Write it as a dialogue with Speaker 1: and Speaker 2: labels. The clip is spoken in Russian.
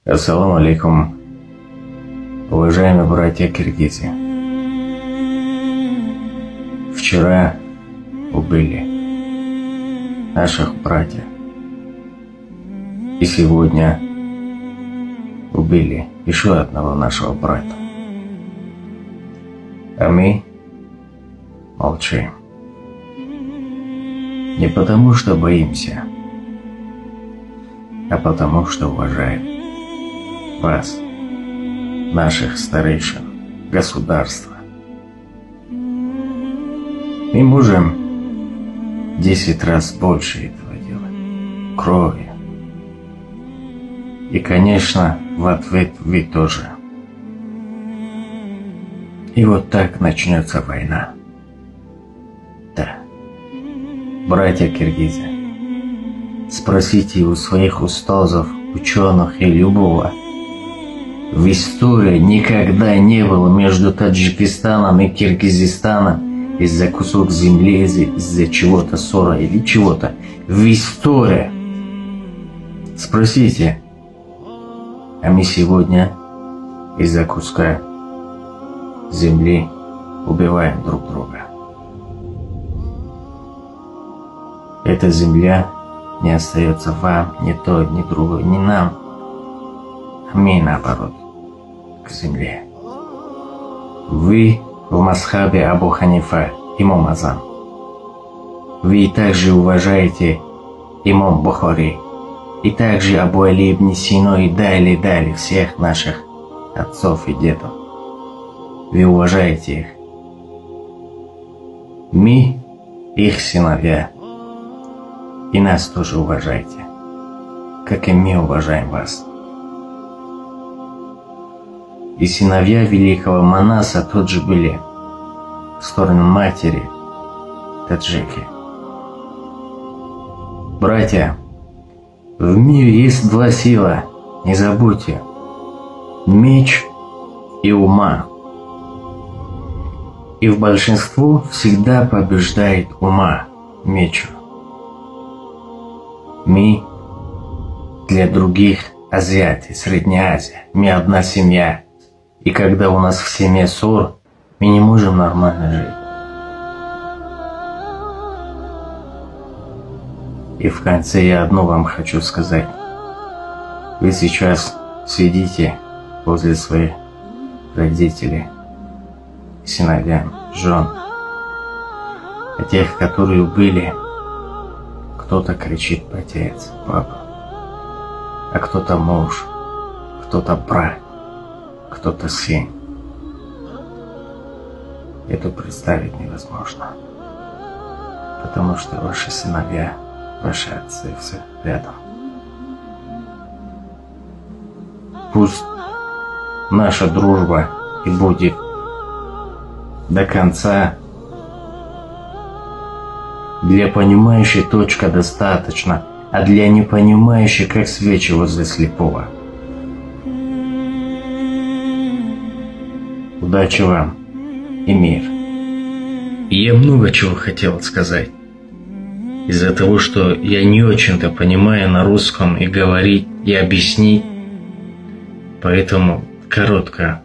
Speaker 1: Ассаламу алейкум, уважаемые братья киргизы. Вчера убили наших братьев, и сегодня убили еще одного нашего брата. А мы молчим. Не потому, что боимся, а потому, что уважаем вас, наших старейшин, государства. Мы можем 10 раз больше этого делать, кровью. И, конечно, в ответ вы тоже. И вот так начнется война. Да. Братья киргизы, спросите у своих устазов, ученых и любого. В истории никогда не было между Таджикистаном и Киргизистаном из-за кусок земли, из-за чего-то ссора или чего-то. В истории. Спросите. А мы сегодня из-за куска земли убиваем друг друга. Эта земля не остается вам, ни той, ни другой, ни нам. А мы наоборот, к земле. Вы в мазхабе Абу Ханифа, имам Азам. Вы также уважаете имам Бухари, и также Абу Али ибн Сина и далее всех наших отцов и дедов. Вы уважаете их. Мы их сыновья. И нас тоже уважайте, как и мы уважаем вас. И сыновья великого Манаса тот же были, в сторону матери, таджики. Братья, в мире есть два сила, не забудьте. Меч и ума. И в большинстве всегда побеждает ума мечу. Мы для других азиаты, Средняя Азия, мы одна семья. И когда у нас в семье ссор, мы не можем нормально жить. И в конце я одно вам хочу сказать. Вы сейчас сидите возле своих родителей, сыновьям, жен. А тех, которые убили, кто-то кричит «Отец, папа», а кто-то муж, кто-то брат, кто-то сын. Это представить невозможно, потому что ваши сыновья, ваши отцы все рядом. Пусть наша дружба и будет до конца. Для понимающей точка достаточно, а для непонимающей как свечи возле слепого. Удачи вам и мир. И я много чего хотел сказать. Из-за того, что я не очень-то понимаю на русском и говорить, и объяснить. Поэтому коротко.